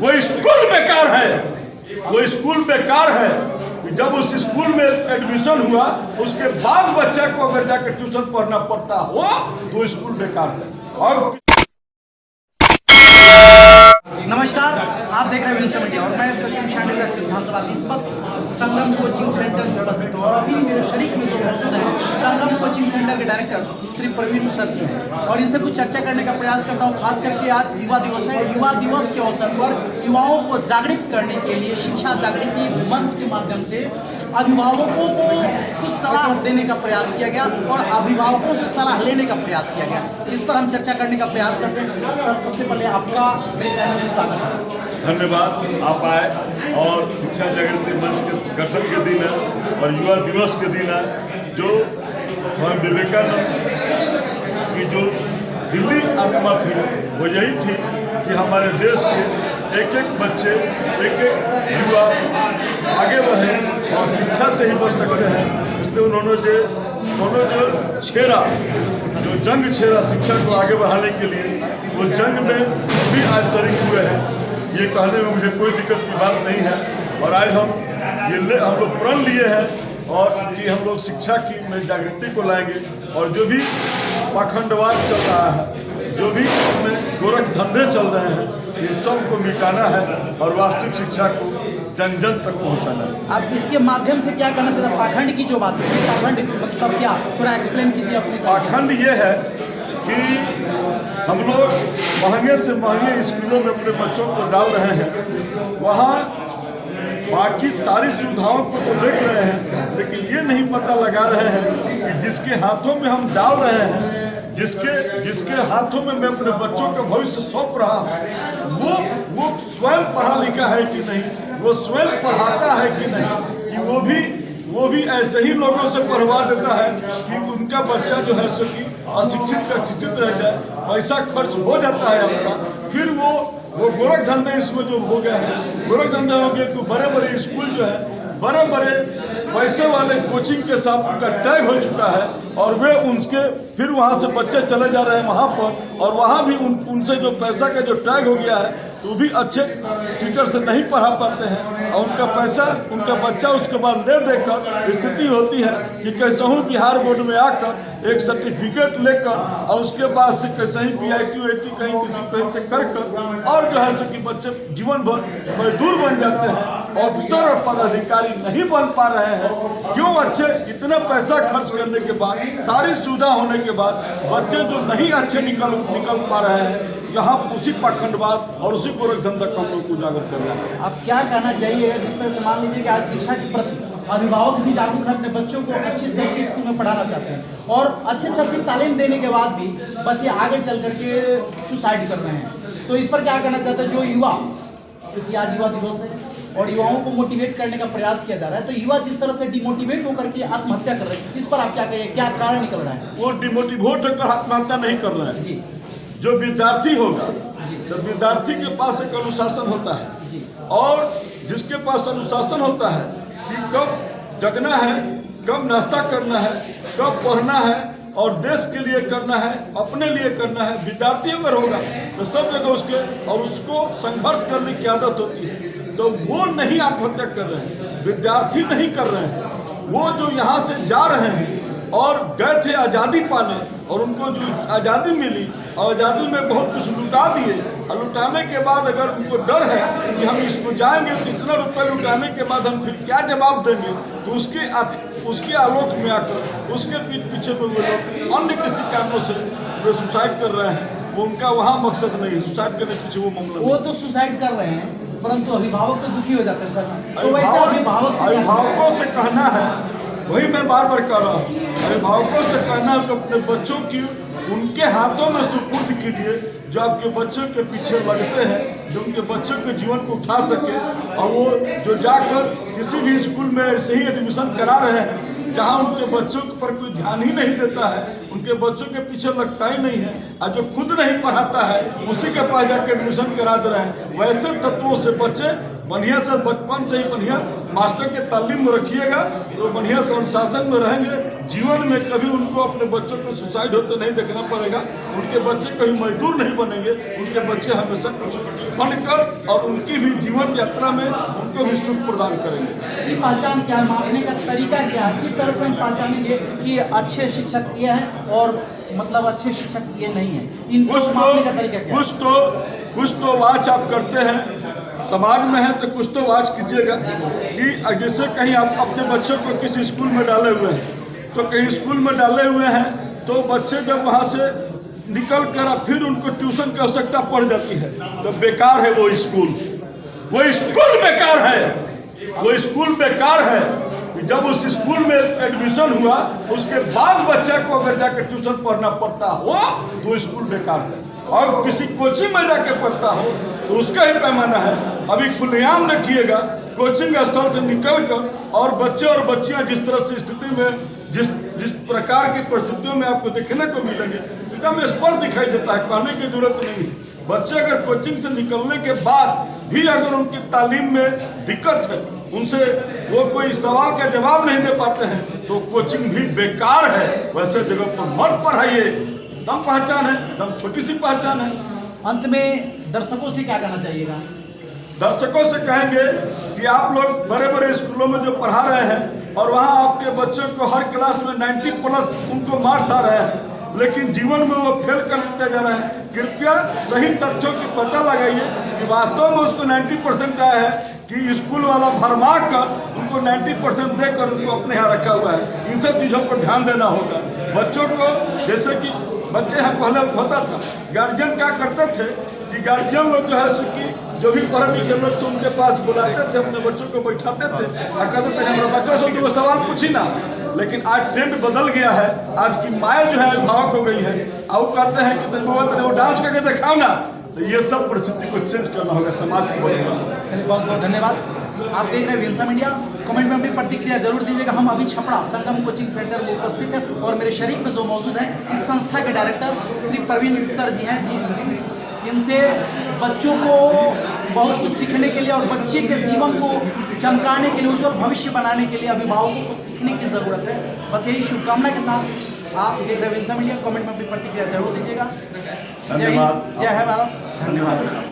वो स्कूल बेकार है, वो स्कूल बेकार है। जब उस स्कूल में एडमिशन हुआ उसके बाद बच्चा को अगर जाकर ट्यूशन पढ़ना पड़ता हो तो स्कूल बेकार है। और नमस्कार, आप देख रहे हैं व्हील्स मीडिया और मैं सचिन शांडिल्य सिद्धांतवादी। इस वक्त संगम कोचिंग सेंटर से उपस्थित हूं और अभी मेरे शरीक में जो मौजूद है संगम कोचिंग सेंटर के डायरेक्टर श्री प्रवीण सर जी हैं और इनसे कुछ चर्चा करने का प्रयास करता हूं। खास करके आज युवा दिवस है। युवा दिवस के अवसर पर युवाओं को जागृत करने के लिए शिक्षा जागृति मंच के माध्यम से अभिभावकों को कुछ सलाह देने का प्रयास किया गया और अभिभावकों से सलाह लेने का प्रयास किया गया। इस पर हम चर्चा करने का प्रयास करते हैं। सर, सबसे पहले आपका मेरे चैनल में स्वागत है। धन्यवाद, आप आए और शिक्षा जागृति मंच के गठन के दिन है और युवा दिवस के दिन है। जो स्वामी विवेकानंद की जो दिल्ली आत्मा थी वो यही थी कि हमारे देश के एक एक बच्चे, एक एक युवा आगे बढ़े और शिक्षा से ही बढ़ सकते हैं। इसलिए उन्होंने जो छेड़ा, जो जंग छेड़ा शिक्षा को आगे बढ़ाने के लिए, वो जंग में भी आज शरीक हुए हैं। ये कहने में मुझे कोई दिक्कत की बात नहीं है। और आज हम लोग प्रण लिए हैं और कि हम लोग शिक्षा की में जागृति को लाएंगे और जो भी पाखंडवाद चल रहा है, जो भी इसमें गोरख धंधे चल रहे हैं, ये सब को मिटाना है और वास्तविक शिक्षा को जन जन तक पहुंचाना है। आप इसके माध्यम से क्या कहना चाहते हैं? पाखंड की जो बात है, पाखंड मतलब क्या, थोड़ा एक्सप्लेन कीजिए अपने। पाखंड ये है कि हम लोग महंगे से महंगे स्कूलों में अपने बच्चों को डाल रहे हैं। वहाँ बाकी सारी सुविधाओं को तो देख रहे हैं, लेकिन ये नहीं पता लगा रहे हैं कि जिसके हाथों में हम डाल रहे हैं, जिसके हाथों में मैं अपने बच्चों का भविष्य सौंप रहा हूँ, वो स्वयं पढ़ा लिखा है कि नहीं, वो स्वयं पढ़ाता है कि नहीं, कि वो भी ऐसे ही लोगों से पढ़वा देता है कि उनका बच्चा जो है सो कि अशिक्षित का शिक्षित रह जाए, पैसा खर्च हो जाता है अपना, फिर वो गोरख धंधे इसमें जो हो गया है, गोरख धंधे हो गए कि बड़े बड़े स्कूल जो है, बड़े बड़े पैसे वाले कोचिंग के साथ उनका टैग हो चुका है और वे उनके फिर वहाँ से बच्चे चले जा रहे हैं वहाँ पर, और वहाँ भी उनसे जो पैसा का जो टैग हो गया है तो भी अच्छे टीचर से नहीं पढ़ा पाते हैं और उनका बच्चा उसके बाद दे देकर स्थिति होती है कि कैसे हूँ बिहार बोर्ड में आकर एक सर्टिफिकेट लेकर और उसके बाद से कैसे ही PIT कहीं से कर और जो है सो कि बच्चे जीवन भर मजदूर बन जाते हैं, ऑफिसर और पदाधिकारी नहीं बन पा रहे हैं। क्यों? अच्छे इतना पैसा खर्च करने के बाद, सारी सुविधा होने के बाद बच्चे जो नहीं अच्छे निकल पा रहे हैं, यहाँ उसी पाखंडवाद और उसी गोरख धंधा का हम लोग को उजागर कर रहे हैं। आप क्या कहना चाहिए जिस तरह से मान लीजिए कि आज शिक्षा के प्रति अभिभावक भी जागरूक है, अपने बच्चों को अच्छे से अच्छे स्कूल में पढ़ाना चाहते हैं और अच्छे से अच्छी तालीम देने के बाद भी बच्चे आगे चल करके सुसाइड कर रहे हैं, तो इस पर क्या कहना चाहते हैं? जो युवा, क्योंकि आज युवा दिवस है और युवाओं को मोटिवेट करने का प्रयास किया जा रहा है, तो युवा जिस तरह से डिमोटिवेट होकर के आत्महत्या कर रहे हैं, इस पर आप क्या कहिए? क्या कारण निकल रहा है? वो डिमोटिवेट होकर आत्महत्या नहीं कर रहे हैं जी। जो विद्यार्थी होगा, तो विद्यार्थी के पास एक अनुशासन होता है जी, और जिसके पास अनुशासन होता है कि कब जगना है, कब नाश्ता करना है, कब पढ़ना है और देश के लिए करना है, अपने लिए करना है, विद्यार्थी अगर होगा तो सब जगह उसको संघर्ष करने की आदत होती है, तो वो नहीं आत्महत्या कर रहे हैं, विद्यार्थी नहीं कर रहे हैं। वो जो यहाँ से जा रहे हैं और गए थे आज़ादी पाने और उनको जो आज़ादी मिली और आज़ादी में बहुत कुछ लुटा दिए और लुटाने के बाद अगर उनको डर है कि हम इसको जाएंगे तो इतना रुपये लुटाने के बाद हम फिर क्या जवाब देंगे, तो उसके आलोक में आकर उसके पीछे पे वो लोग अन्य किसी कारणों से जो सुसाइड कर रहे हैं, वो उनका वहाँ मकसद नहीं है। सुसाइड करने के पीछे वो मामला, वो तो सुसाइड कर रहे हैं, परंतु अभिभावक तो दुखी हो जाते हैं सर। तो वैसे अभिभावकों से कहना है, वही मैं बार बार कह रहा हूँ, अभिभावकों से कहना है कि अपने बच्चों की उनके हाथों में सुपुर्द कीजिए जो आपके बच्चों के पीछे लगते हैं, जो उनके बच्चों के जीवन को उठा सके, और वो जो जाकर किसी भी स्कूल में ऐसे ही एडमिशन करा रहे हैं जहाँ उनके बच्चों पर कोई ध्यान ही नहीं देता है, उनके बच्चों के पीछे लगता ही नहीं है, और जो खुद नहीं पढ़ाता है उसी के पास जाकर एडमिशन करा दे रहे हैं। वैसे तत्वों से बच्चे बढ़िया से बचपन से ही बढ़िया मास्टर के तालीम में रखिएगा तो बढ़िया से अनुशासन में रहेंगे, जीवन में कभी उनको अपने बच्चों को सुसाइड होते नहीं देखना पड़ेगा। उनके बच्चे कभी मजदूर नहीं बनेंगे, उनके बच्चे हमेशा कुछ बनकर और उनकी भी जीवन यात्रा में उनको भी सुख प्रदान करेंगे। ये पहचान क्या है, मापने का तरीका क्या है, किस तरह से हम पहचानेंगे कि अच्छे शिक्षक ये हैं और मतलब अच्छे शिक्षक ये नहीं है, इनको मापने का तरीका क्या है? कुछ तो वाच आप करते हैं, समाज में है तो कुछ तो वाच कीजिएगा कि जैसे कहीं आप अपने बच्चों को किसी स्कूल में डाले हुए हैं, तो कहीं स्कूल में डाले हुए हैं तो बच्चे जब वहाँ से निकल कर फिर उनको ट्यूशन की आवश्यकता पड़ जाती है तो बेकार है वो स्कूल बेकार है, वो स्कूल बेकार है। जब उस स्कूल में एडमिशन हुआ उसके बाद बच्चा को अगर जाकर ट्यूशन पढ़ना पड़ता हो तो स्कूल बेकार है, और किसी कोचिंग में जाकर पढ़ता हो तो उसका ही पैमाना है। अभी खुलेआम रखिएगा कोचिंग स्थल से निकलकर और बच्चे और बच्चियां जिस तरह से स्थिति में जिस प्रकार की परिस्थितियों में आपको देखने को मिलेंगे एकदम स्पष्ट दिखाई देता है, कहने की जरूरत नहीं है। बच्चे अगर कोचिंग से निकलने के बाद भी अगर उनकी तालीम में दिक्कत है, उनसे वो कोई सवाल का जवाब नहीं दे पाते हैं तो कोचिंग भी बेकार है। वैसे जगह पर मत पढ़ाइए, दम पहचान है, दम छोटी सी पहचान है। अंत में दर्शकों से क्या कहना चाहिएगा? दर्शकों से कहेंगे कि आप लोग बड़े बड़े स्कूलों में जो पढ़ा रहे हैं और वहाँ आपके बच्चों को हर क्लास में 90+ उनको मार्क्स आ रहे हैं, लेकिन जीवन में वो फेल करते जा रहे हैं। कृपया सही तथ्यों की पता लगाइए कि वास्तव में उसको 90% आया है कि स्कूल वाला भरमा कर उनको 90% देकर उनको अपने यहाँ रखा हुआ है। इन सब चीज़ों पर ध्यान देना होगा। बच्चों को जैसे कि बच्चे हैं पहले होता था, गार्जियन क्या करते थे कि गार्जियन लोग जो है कि जो भी पढ़े लिखे लोग तो उनके पास बुलाते थे, अपने बच्चों को बैठाते थे और कहते थे हमारा बच्चों से तो वो सवाल पूछी ना। लेकिन आज ट्रेंड बदल गया है, आज की माएँ जो है अभिभावक हो गई है और कहते हैं कि वो डांस करके दिखाओ ना। तो ये सब परिस्थिति को चेंज करना होगा, समाज को बदलना होगा। चलिए बहुत बहुत धन्यवाद। आप देख रहे हैं विल्सन मीडिया। कमेंट में अपनी प्रतिक्रिया जरूर दीजिएगा। हम अभी छपरा संगम कोचिंग सेंटर में उपस्थित हैं और मेरे शरीक में जो मौजूद हैं इस संस्था के डायरेक्टर श्री प्रवीण सर जी हैं। जी इनसे बच्चों को बहुत कुछ सीखने के लिए और बच्चे के जीवन को चमकाने के लिए, उज्जवल भविष्य बनाने के लिए अभिभावकों को सीखने की ज़रूरत है। बस यही शुभकामना के साथ आप देख रहे हैं विल्सन मीडिया। कमेंट में अपनी प्रतिक्रिया जरूर दीजिएगा। जय हिंद, जय है भारत, धन्यवाद।